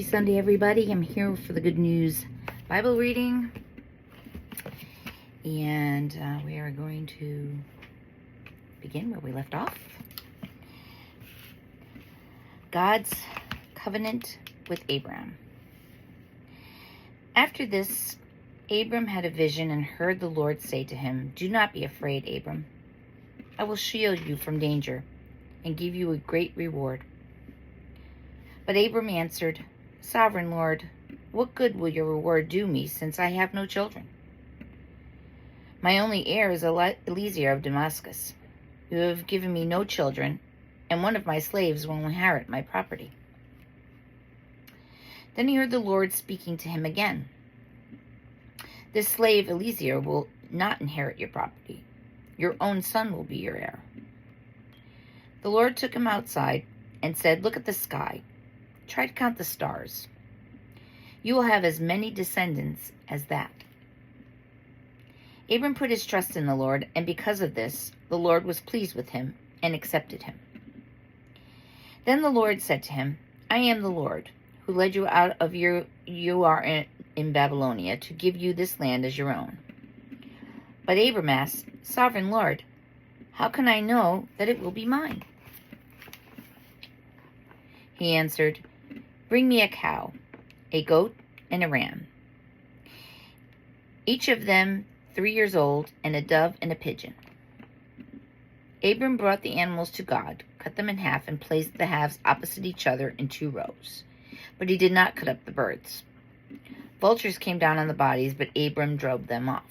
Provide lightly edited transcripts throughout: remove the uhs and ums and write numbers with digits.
Happy Sunday, everybody. I'm here for the Good News Bible reading. And we are going to begin where we left off. God's covenant with Abram. After this, Abram had a vision and heard the Lord say to him, "Do not be afraid, Abram. I will shield you from danger and give you a great reward." But Abram answered, "Sovereign Lord, what good will your reward do me, since I have no children? My only heir is Eliezer of Damascus. You have given me no children, and one of my slaves will inherit my property." Then he heard the Lord speaking to him again. "This slave Eliezer will not inherit your property. Your own son will be your heir." The Lord took him outside and said, "Look at the sky. Try to count the stars. You will have as many descendants as that." Abram put his trust in the Lord, and because of this, the Lord was pleased with him and accepted him. Then the Lord said to him, "I am the Lord, who led you out of you are in Babylonia to give you this land as your own." But Abram asked, "Sovereign Lord, how can I know that it will be mine?" He answered, "Bring me a cow, a goat, and a ram, each of them 3 years old, and a dove and a pigeon." Abram brought the animals to God, cut them in half, and placed the halves opposite each other in 2 rows. But he did not cut up the birds. Vultures came down on the bodies, but Abram drove them off.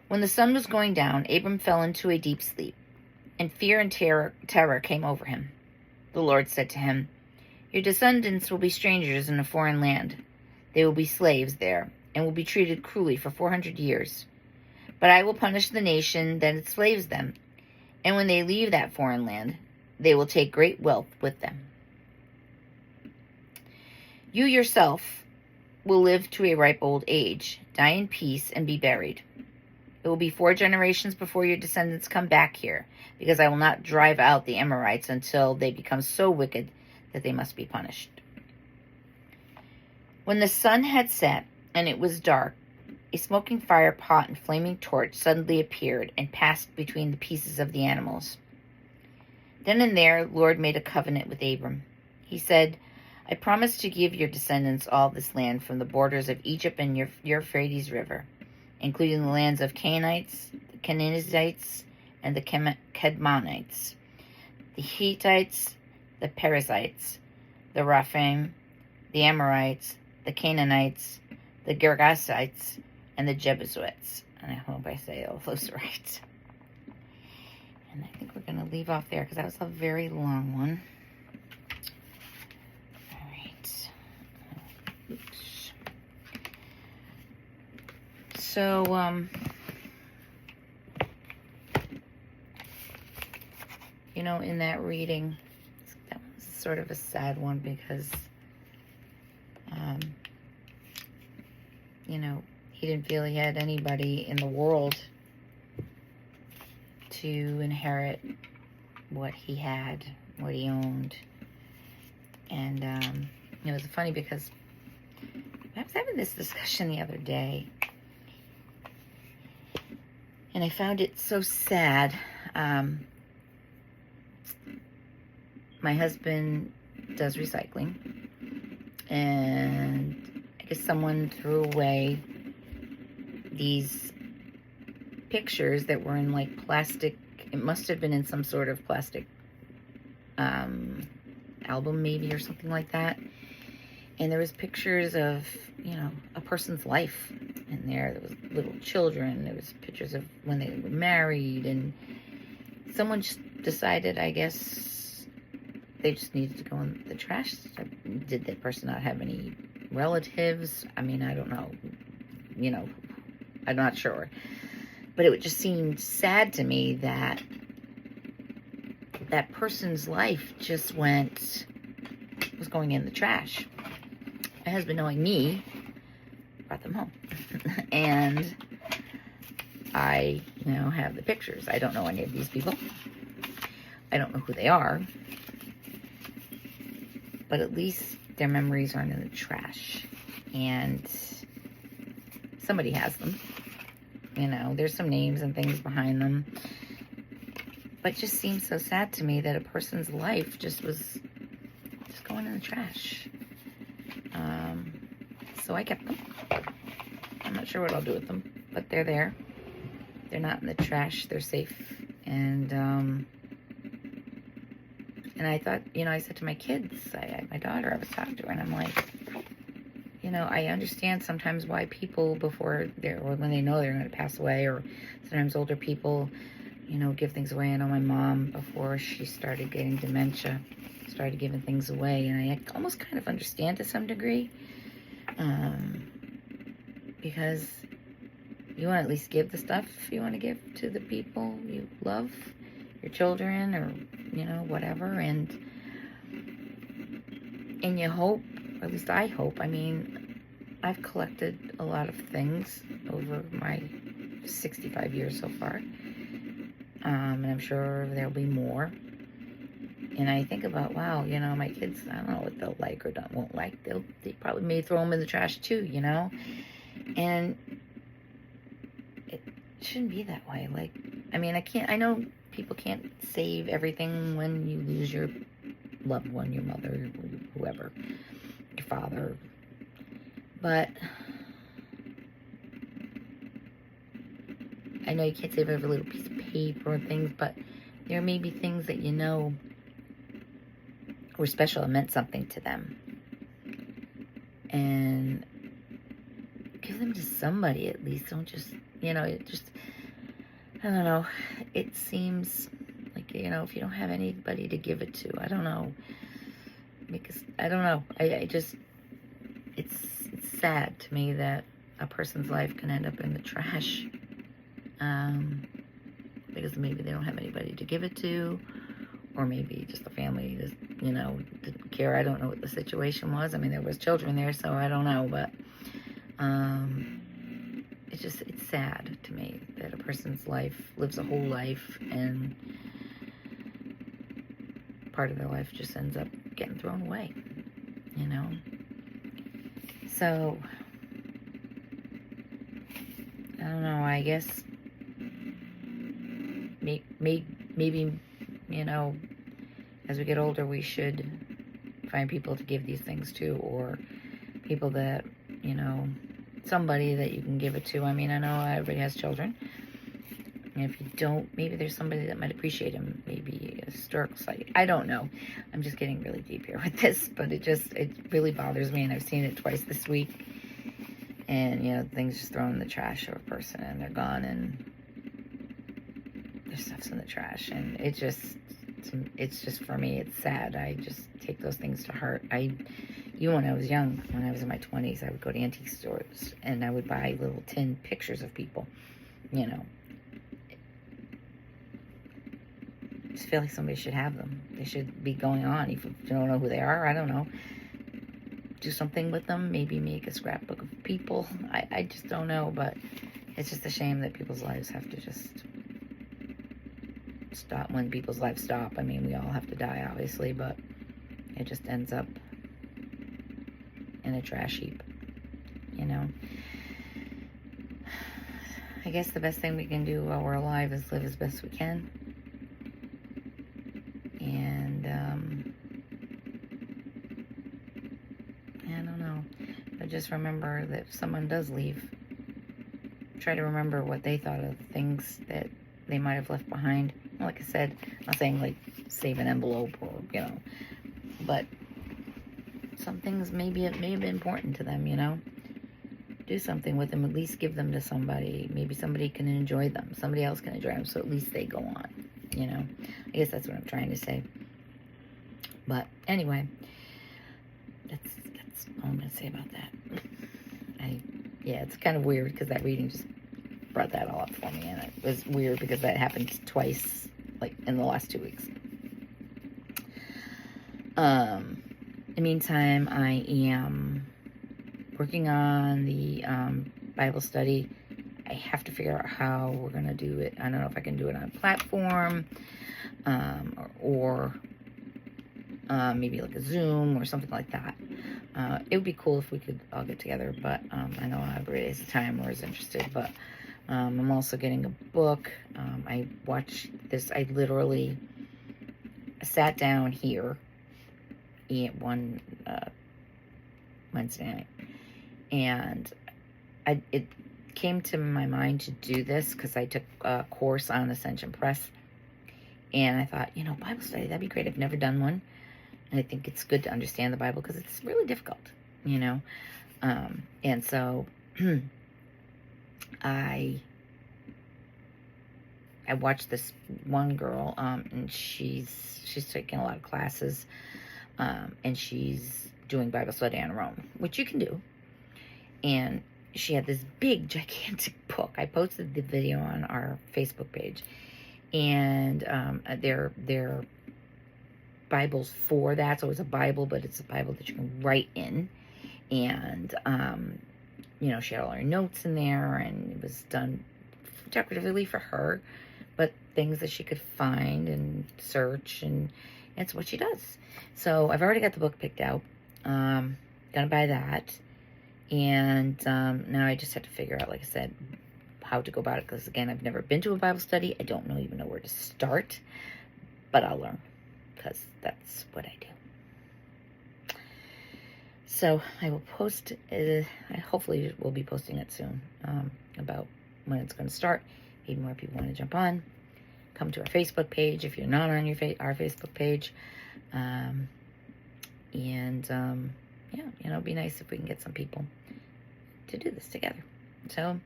When the sun was going down, Abram fell into a deep sleep, and fear and terror came over him. The Lord said to him, "Your descendants will be strangers in a foreign land. They will be slaves there, and will be treated cruelly for 400 years. But I will punish the nation that enslaves them, and when they leave that foreign land, they will take great wealth with them. You yourself will live to a ripe old age, die in peace, and be buried. It will be 4 generations before your descendants come back here, because I will not drive out the Amorites until they become so wicked that they must be punished." When the sun had set and it was dark, a smoking fire pot and flaming torch suddenly appeared and passed between the pieces of the animals. Then and there, the Lord made a covenant with Abram. He said, "I promise to give your descendants all this land from the borders of Egypt and your Euphrates River, including the lands of Canaanites, the Canaanites, and the Kedmonites, the Hittites, the Perizzites, the Rephaim, the Amorites, the Canaanites, the Girgashites, and the Jebusites." And I hope I say all those right. And I think we're going to leave off there because that was a very long one. All right. Oops. So, in that reading, that was sort of a sad one because, he didn't feel he had anybody in the world to inherit what he had, what he owned. And it was funny because I was having this discussion the other day, and I found it so sad. My husband does recycling, and I guess someone threw away these pictures that were in like plastic. It must have been in some sort of plastic album maybe, or something like that. And there was pictures of, a person's life in there. There was little children. There was pictures of when they were married, and someone just decided, I guess, they just needed to go in the trash. Did that person not have any relatives? I mean, I don't know. I'm not sure. But it just seemed sad to me that that person's life just was going in the trash. My husband, knowing me, brought them home. And I, have the pictures. I don't know any of these people. I don't know who they are. but at least their memories aren't in the trash. And somebody has them. You know, there's some names and things behind them. But it just seems so sad to me that a person's life just was just going in the trash. So I kept them. I'm not sure what I'll do with them, but they're there. They're not in the trash. They're safe. And I thought, you know, I said to my kids, my daughter, I was talking to her, and I'm like, you know, I understand sometimes why people or when they know they're going to pass away, or sometimes older people, you know, give things away. I know my mom, before she started getting dementia, started giving things away, and I almost kind of understand to some degree, because you want to at least give the stuff you want to give to the people you love, your children, or, you know, whatever, and you hope, or at least I hope, I mean, I've collected a lot of things over my 65 years so far, and I'm sure there'll be more. And I think about, wow, you know, my kids, I don't know what they'll like or won't like. They probably may throw them in the trash too, you know? And it shouldn't be that way. Like, I mean, I know people can't save everything when you lose your loved one, your mother, whoever, your father. But I know you can't save every little piece of paper and things, but there may be things that you know were special and meant something to them. And give them to somebody at least. Don't just, you know, it just, I don't know. It seems like, you know, if you don't have anybody to give it to, I don't know. Because, I don't know. I just, it's sad to me that a person's life can end up in the trash. Because maybe they don't have anybody to give it to, or maybe just the family just, you know, didn't care. I don't know what the situation was. I mean, there was children there, so I don't know, but it's sad to me that a person's life lives a whole life, and part of their life just ends up getting thrown away, you know. So I don't know, I guess maybe, you know, as we get older, we should find people to give these things to, or people that, you know, somebody that you can give it to. I mean, I know everybody has children, and if you don't, maybe there's somebody that might appreciate them, maybe a historical site. I don't know. I'm just getting really deep here with this, but it really bothers me, and I've seen it twice this week, and, you know, things just thrown in the trash of a person, and they're gone, and their stuff's in the trash, and it's just, for me, it's sad. I just take those things to heart. Even when I was young, when I was in my 20s, I would go to antique stores, and I would buy little tin pictures of people, you know. I just feel like somebody should have them. They should be going on. If you don't know who they are, I don't know. Do something with them. Maybe make a scrapbook of people. I just don't know, but it's just a shame that people's lives have to just stop. When people's lives stop, I mean, we all have to die, obviously, but it just ends up in a trash heap, you know. I guess the best thing we can do while we're alive is live as best we can, and I don't know, but just remember that if someone does leave, try to remember what they thought of things that they might have left behind. Like I said, I'm not saying like save an envelope, or, you know, but some things maybe it may have been important to them, you know. Do something with them, at least give them to somebody. Maybe somebody can enjoy them, somebody else can enjoy them, so at least they go on, you know. I guess that's what I'm trying to say. But anyway, that's all I'm gonna say about that. Yeah, it's kind of weird because that reading just brought that all up for me, and it was weird because that happened twice, like in the last 2 weeks. In the meantime, I am working on the Bible study. I have to figure out how we're gonna do it. I don't know if I can do it on a platform, or maybe like a Zoom or something like that. It would be cool if we could all get together, but I know not everybody has the time or is interested, but I'm also getting a book. I watched this, I literally sat down here one Wednesday night, and it came to my mind to do this because I took a course on Ascension Press, and I thought, Bible study, that'd be great. I've never done one, and I think it's good to understand the Bible because it's really difficult, and so I watched this one girl, and she's taking a lot of classes, and she's doing Bible study on her own, which you can do. And she had this big, gigantic book. I posted the video on our Facebook page, and they're Bibles for that. So it's a Bible, but it's a Bible that you can write in, and she had all her notes in there, and it was done decoratively for her, but things that she could find and search, and it's what she does. So I've already got the book picked out. Gonna buy that, and now I just have to figure out, like I said, how to go about it, because again, I've never been to a Bible study. I don't even know where to start, but I'll learn, because that's what I do. So I will post, I hopefully will be posting it soon, about when it's going to start. Maybe more people want to jump on. Come to our Facebook page if you're not on our Facebook page. Yeah, it'd be nice if we can get some people to do this together. So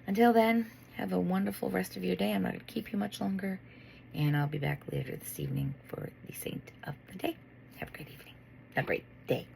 until then, have a wonderful rest of your day. I'm not going to keep you much longer, and I'll be back later this evening for the Saint of the Day. Have a great evening. A great day.